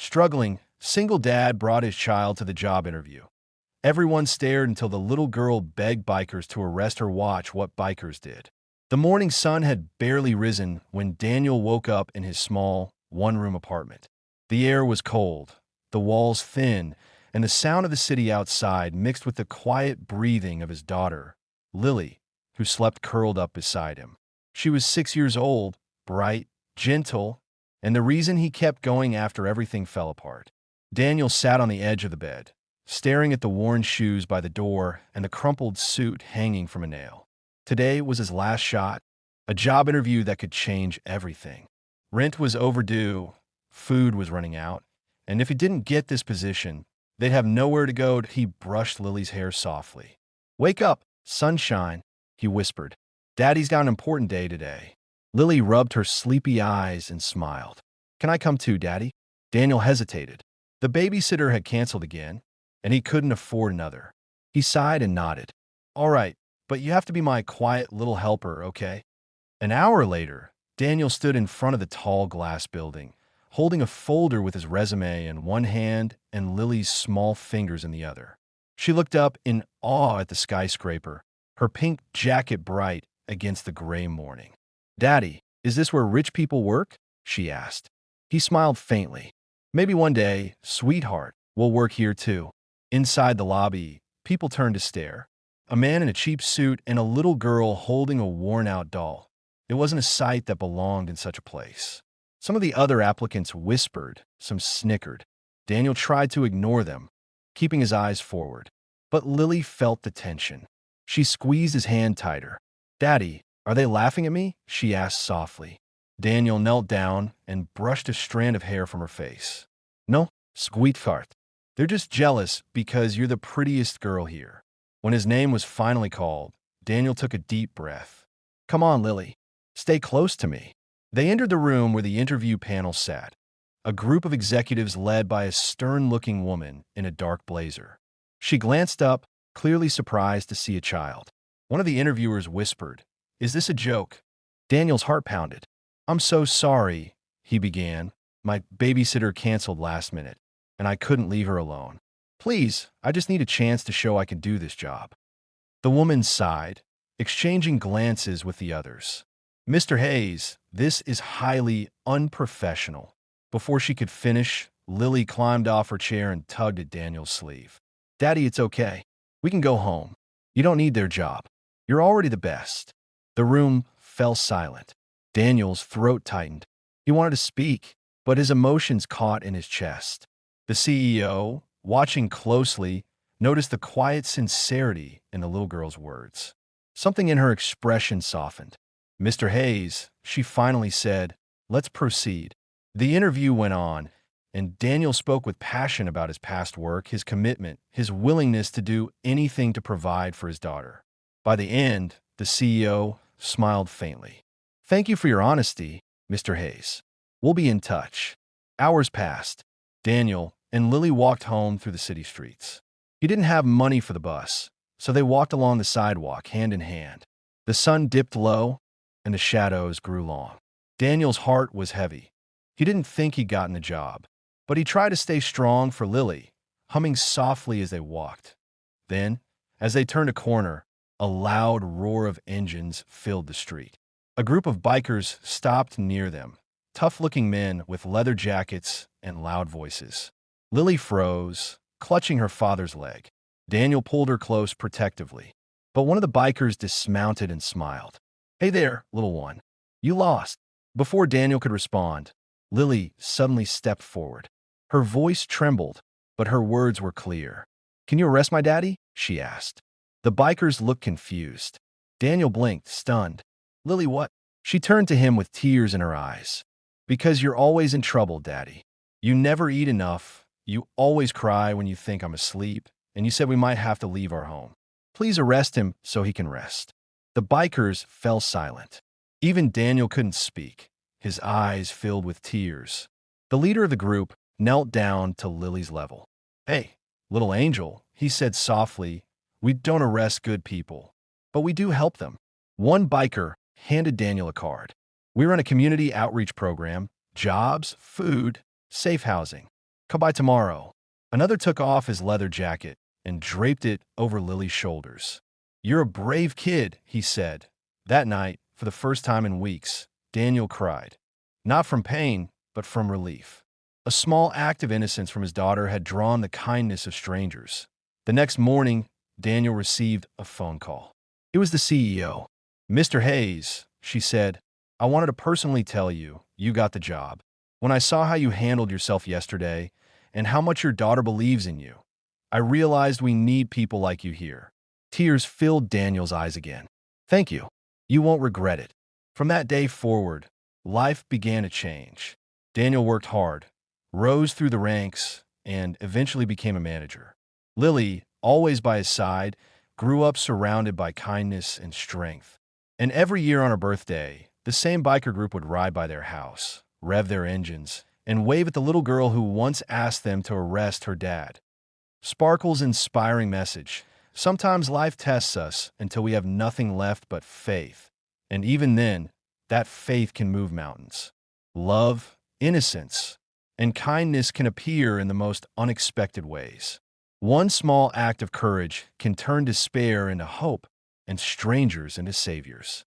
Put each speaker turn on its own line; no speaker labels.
Struggling, single dad brought his child to the job interview. Everyone stared until the little girl begged bikers to arrest her. Watch what bikers did. The morning sun had barely risen when Daniel woke up in his small, one-room apartment. The air was cold, the walls thin, and the sound of the city outside mixed with the quiet breathing of his daughter, Lily, who slept curled up beside him. She was 6 years old, bright, gentle, and the reason he kept going after everything fell apart. Daniel sat on the edge of the bed, staring at the worn shoes by the door and the crumpled suit hanging from a nail. Today was his last shot, a job interview that could change everything. Rent was overdue, food was running out, and if he didn't get this position, they'd have nowhere to go. He brushed Lily's hair softly. "Wake up, sunshine," he whispered. "Daddy's got an important day today." Lily rubbed her sleepy eyes and smiled. "Can I come too, Daddy?" Daniel hesitated. The babysitter had canceled again, and he couldn't afford another. He sighed and nodded. "All right, but you have to be my quiet little helper, okay?" An hour later, Daniel stood in front of the tall glass building, holding a folder with his resume in one hand and Lily's small fingers in the other. She looked up in awe at the skyscraper, her pink jacket bright against the gray morning. "Daddy, is this where rich people work?" she asked. He smiled faintly. "Maybe one day, sweetheart, we'll work here too." Inside the lobby, people turned to stare. A man in a cheap suit and a little girl holding a worn-out doll. It wasn't a sight that belonged in such a place. Some of the other applicants whispered, some snickered. Daniel tried to ignore them, keeping his eyes forward. But Lily felt the tension. She squeezed his hand tighter. "Daddy, are they laughing at me?" she asked softly. Daniel knelt down and brushed a strand of hair from her face. "No, sweetheart. They're just jealous because you're the prettiest girl here." When his name was finally called, Daniel took a deep breath. "Come on, Lily. Stay close to me." They entered the room where the interview panel sat, a group of executives led by a stern-looking woman in a dark blazer. She glanced up, clearly surprised to see a child. One of the interviewers whispered, "Is this a joke?" Daniel's heart pounded. "I'm so sorry," he began. "My babysitter canceled last minute, and I couldn't leave her alone. Please, I just need a chance to show I can do this job." The woman sighed, exchanging glances with the others. "Mr. Hayes, this is highly unprofessional." Before she could finish, Lily climbed off her chair and tugged at Daniel's sleeve. "Daddy, it's okay. We can go home. You don't need their job. You're already the best." The room fell silent. Daniel's throat tightened. He wanted to speak, but his emotions caught in his chest. The CEO, watching closely, noticed the quiet sincerity in the little girl's words. Something in her expression softened. "Mr. Hayes," she finally said, "let's proceed." The interview went on, and Daniel spoke with passion about his past work, his commitment, his willingness to do anything to provide for his daughter. By the end, the CEO smiled faintly. "Thank you for your honesty, Mr. Hayes. We'll be in touch." Hours passed. Daniel and Lily walked home through the city streets. He didn't have money for the bus, so they walked along the sidewalk hand in hand. The sun dipped low, and the shadows grew long. Daniel's heart was heavy. He didn't think he'd gotten the job, but he tried to stay strong for Lily, humming softly as they walked. Then, as they turned a corner, a loud roar of engines filled the street. A group of bikers stopped near them, tough-looking men with leather jackets and loud voices. Lily froze, clutching her father's leg. Daniel pulled her close protectively, but one of the bikers dismounted and smiled. "Hey there, little one. You lost." Before Daniel could respond, Lily suddenly stepped forward. Her voice trembled, but her words were clear. "Can you arrest my daddy?" she asked. The bikers looked confused. Daniel blinked, stunned. "Lily, what?" She turned to him with tears in her eyes. "Because you're always in trouble, Daddy. You never eat enough, you always cry when you think I'm asleep, and you said we might have to leave our home. Please arrest him so he can rest." The bikers fell silent. Even Daniel couldn't speak, his eyes filled with tears. The leader of the group knelt down to Lily's level. "Hey, little angel," he said softly, "we don't arrest good people, but we do help them." One biker handed Daniel a card. "We run a community outreach program, jobs, food, safe housing. Come by tomorrow. Another took off his leather jacket and draped it over Lily's shoulders. You're a brave kid, he said. That night, for the first time in weeks, Daniel cried. Not from pain, but from relief. A small act of innocence from his daughter had drawn the kindness of strangers. The next morning, Daniel received a phone call. It was the CEO. Mr. Hayes, she said, I wanted to personally tell you, you got the job. When I saw how you handled yourself yesterday and how much your daughter believes in you, I realized we need people like you here. Tears filled Daniel's eyes again. Thank you. You won't regret it. From that day forward, life began to change. Daniel worked hard, rose through the ranks, and eventually became a manager. Lily, always by his side, grew up surrounded by kindness and strength. And every year on her birthday, the same biker group would ride by their house, rev their engines, and wave at the little girl who once asked them to arrest her dad. Sparkle's inspiring message. Sometimes life tests us until we have nothing left but faith. And even then, that faith can move mountains. Love, innocence, and kindness can appear in the most unexpected ways. One small act of courage can turn despair into hope and strangers into saviors.